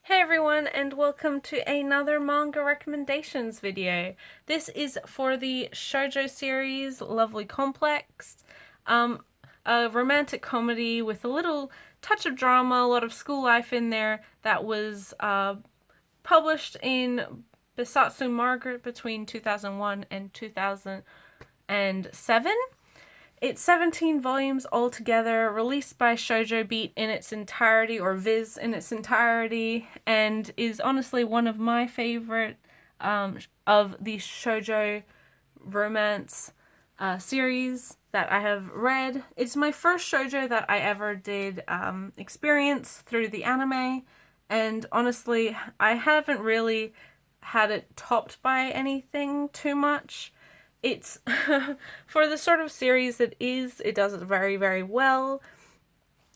Hey everyone, and welcome to another manga recommendations video. This is for the shoujo series Lovely Complex, um, a romantic comedy with a little touch of drama, a lot of school life in there, that was published in Bisatsu Margaret between 2001 and 2007. It's 17 volumes altogether, released by Shoujo Beat in its entirety, or Viz in its entirety, and is honestly one of my favorite of the shoujo romance series that I have read. It's my first shoujo that I ever did experience through the anime, and honestly, I haven't really had it topped by anything too much. It's for the sort of series it does it very, very well,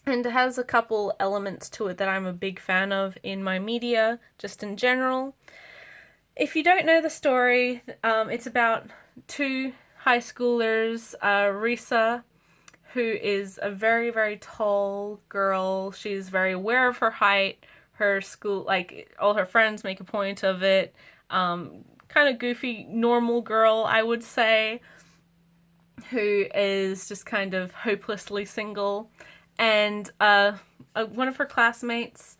and it has a couple elements to it that I'm a big fan of in my media, just in general. If you don't know the story, it's about two high schoolers, Risa, who is a very, very tall girl. She's very aware of her height. Her school, like, all her friends make a point of it. Kind of goofy, normal girl, I would say, who is just kind of hopelessly single. And one of her classmates,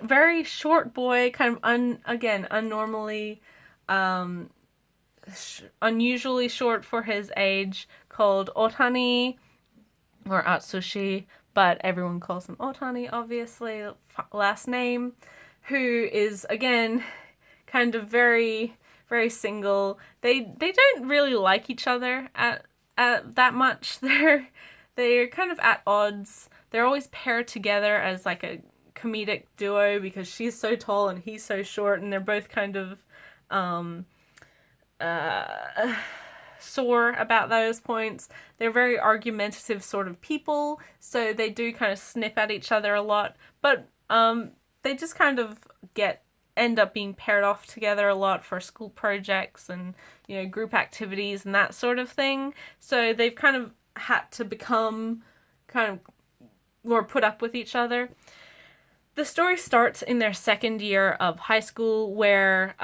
very short boy, kind of unnormally, unusually short for his age, called Otani, or Atsushi, but everyone calls him Otani, obviously, last name, who is, again, kind of very, very single. They don't really like each other at that much. They're kind of at odds. They're always paired together as like a comedic duo because she's so tall and he's so short, and they're both kind of sore about those points. They're very argumentative sort of people, so they do kind of snip at each other a lot, but they just kind of end up being paired off together a lot for school projects and, you know, group activities and that sort of thing. So they've kind of had to become kind of more put up with each other. The story starts in their second year of high school, where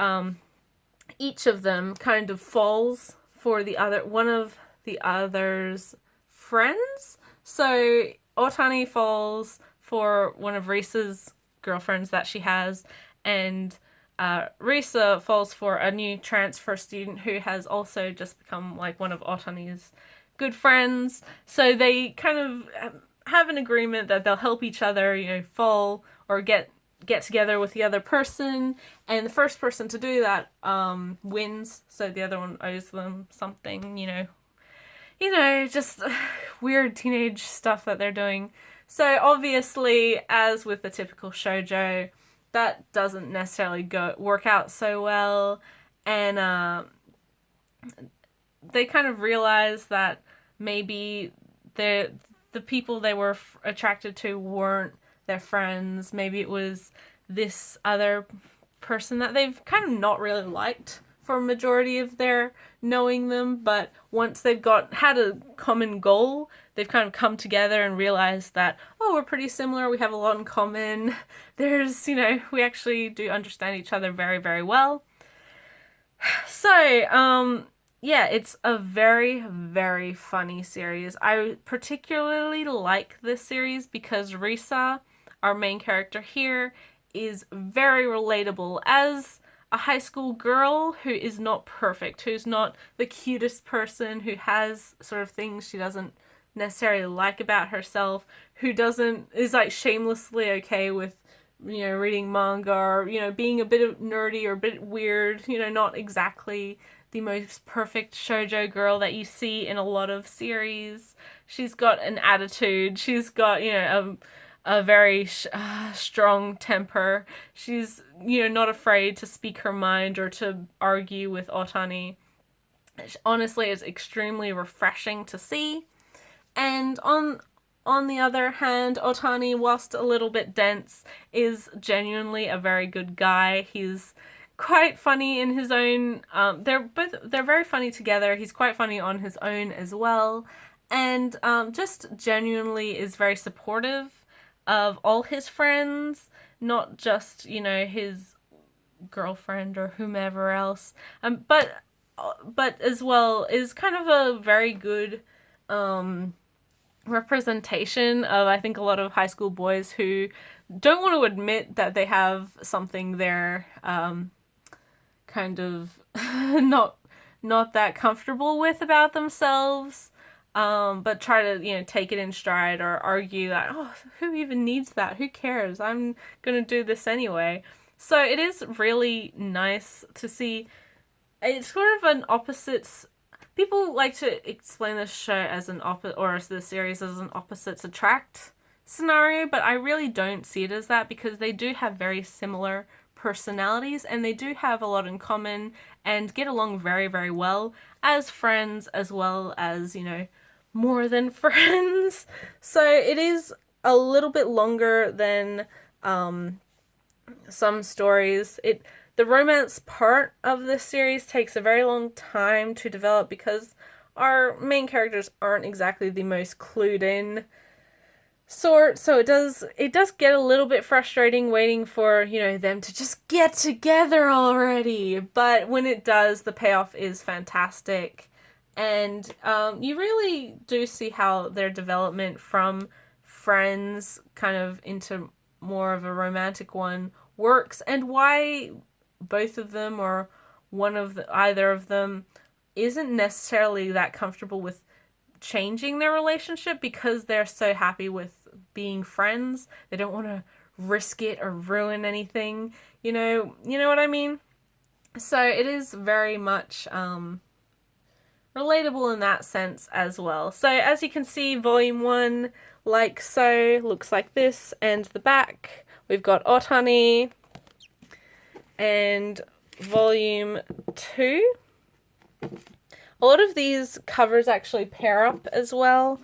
each of them kind of falls for one of the other's friends. So Otani falls for one of Risa's girlfriends that she has, and Risa falls for a new transfer student who has also just become like one of Otani's good friends. So they kind of have an agreement that they'll help each other, you know, fall or get together with the other person, and the first person to do that wins. So the other one owes them something, just weird teenage stuff that they're doing. So obviously, as with the typical shoujo, that doesn't necessarily work out so well, and they kind of realize that maybe the people they were attracted to weren't their friends. Maybe it was this other person that they've kind of not really liked for a majority of their knowing them, but once they've had a common goal, they've kind of come together and realized that, oh, we're pretty similar, we have a lot in common, we actually do understand each other very, very well. So, yeah, it's a very, very funny series. I particularly like this series because Risa, our main character here, is very relatable as a high school girl who is not perfect, who's not the cutest person, who has sort of things she doesn't necessarily like about herself, who is like shamelessly okay with, reading manga, or, being a bit nerdy or a bit weird, not exactly the most perfect shoujo girl that you see in a lot of series. She's got an attitude. She's got, a very strong temper. She's, not afraid to speak her mind or to argue with Otani. Honestly, it's extremely refreshing to see. And on the other hand, Otani, whilst a little bit dense, is genuinely a very good guy. He's quite funny in his own. They're very funny together. He's quite funny on his own as well, and just genuinely is very supportive of all his friends. not just, you know, his girlfriend or whomever else, but as well is kind of a very good representation of, I think, a lot of high school boys who don't want to admit that they have something they're kind of not that comfortable with about themselves, but try to, you know, take it in stride or argue that, oh, who even needs that? Who cares? I'm gonna do this anyway. So it is really nice to see. It's sort of an opposites. People like to explain this show as an or as the series as an opposites attract scenario, but I really don't see it as that, because they do have very similar personalities and they do have a lot in common and get along very, very well as friends, as well as, you know, more than friends. So it is a little bit longer than some stories. The romance part of this series takes a very long time to develop because our main characters aren't exactly the most clued in sort, so it does get a little bit frustrating waiting for, you know, them to just get together already. But when it does, the payoff is fantastic, and you really do see how their development from friends kind of into more of a romantic one works, and why both of them or either of them isn't necessarily that comfortable with changing their relationship, because they're so happy with being friends. They don't want to risk it or ruin anything. You know what I mean? So it is very much relatable in that sense as well. So as you can see, volume 1, like so, looks like this, and the back, we've got Otani, and volume 2. A lot of these covers actually pair up as well.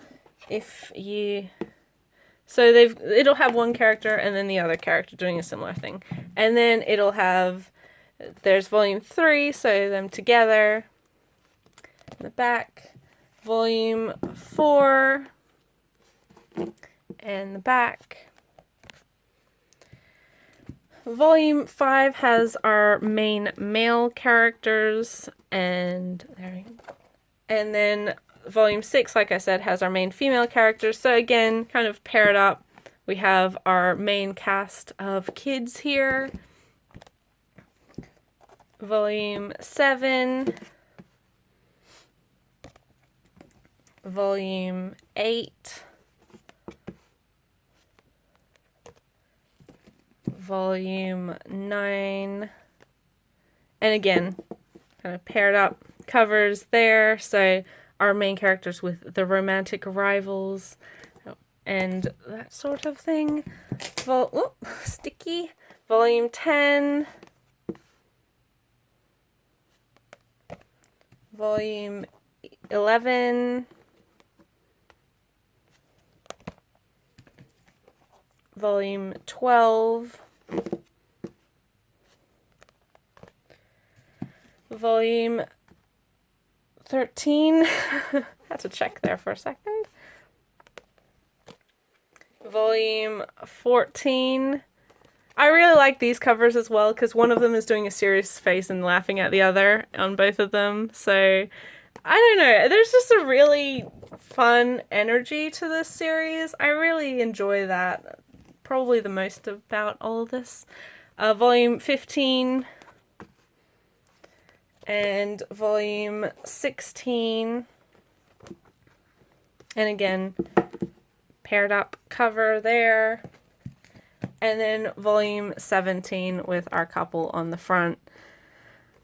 So it'll have one character and then the other character doing a similar thing. And then there's volume 3, so them together. In the back, volume 4, and the back. Volume 5 has our main male characters, and then volume 6, like I said, has our main female characters. So again, kind of paired up. We have our main cast of kids here. Volume 7, volume 8, volume 9, and again, kind of paired up covers there. So our main characters with the romantic rivals and that sort of thing. Sticky. Volume 10, volume 11, volume 12, volume 13, had to check there for a second, volume 14. I really like these covers as well, because one of them is doing a serious face and laughing at the other on both of them. So I don't know, there's just a really fun energy to this series. I really enjoy that, probably the most about all of this. Volume 15 and volume 16, and again, paired up cover there. And then volume 17 with our couple on the front.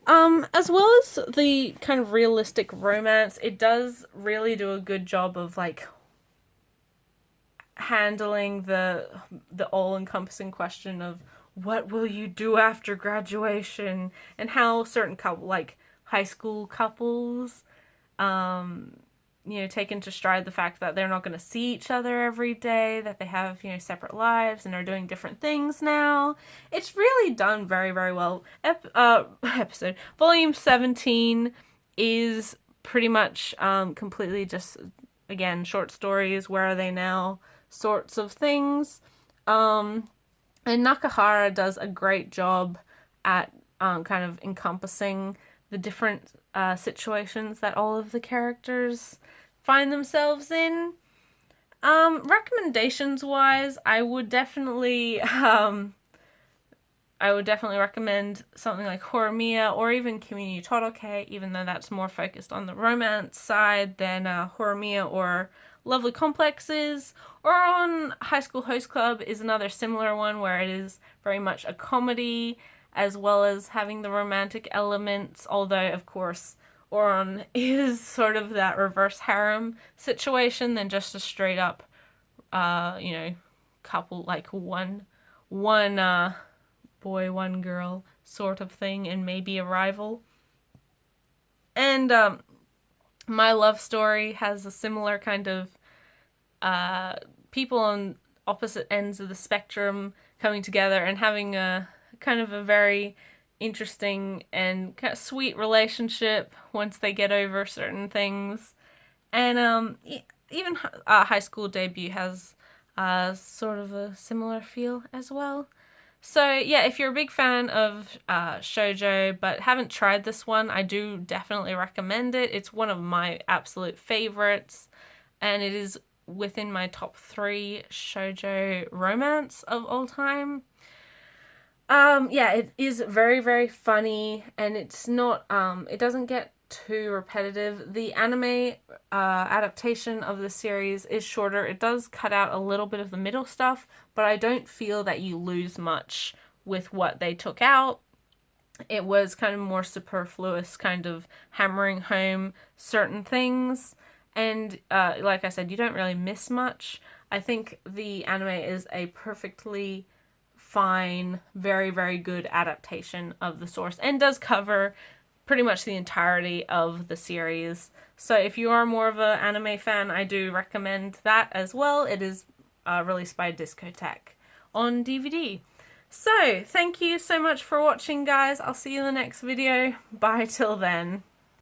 As well as the kind of realistic romance, it does really do a good job of like handling the all-encompassing question of what will you do after graduation, and how certain like high school couples take into stride the fact that they're not going to see each other every day, that they have, separate lives and are doing different things now. It's really done very, very well. Episode volume 17 is pretty much completely just, again, short stories, where are they now sorts of things. And Nakahara does a great job at kind of encompassing the different situations that all of the characters find themselves in. Recommendations wise, I would definitely recommend something like Horimiya or even Kimi ni Toroke, even though that's more focused on the romance side than Horimiya or Lovely Complexes. Or on High School Host Club is another similar one where it is very much a comedy as well as having the romantic elements, although of course Oron is sort of that reverse harem situation than just a straight up couple, like one boy, one girl sort of thing, and maybe a rival. And My Love Story has a similar kind of people on opposite ends of the spectrum coming together and having a kind of a very interesting and kind of sweet relationship once they get over certain things. And even High School Debut has sort of a similar feel as well. So yeah, if you're a big fan of shoujo but haven't tried this one, I do definitely recommend it. It's one of my absolute favorites, and it is within my top 3 shoujo romance of all time. Yeah, it is very, very funny, and it's not, it doesn't get too repetitive. The anime adaptation of the series is shorter. It does cut out a little bit of the middle stuff, but I don't feel that you lose much with what they took out. It was kind of more superfluous, kind of hammering home certain things. And like I said, you don't really miss much. I think the anime is a perfectly fine, very, very good adaptation of the source and does cover pretty much the entirety of the series. So if you are more of an anime fan, I do recommend that as well. It is released by Discotek on DVD. So thank you so much for watching, guys. I'll see you in the next video. Bye till then.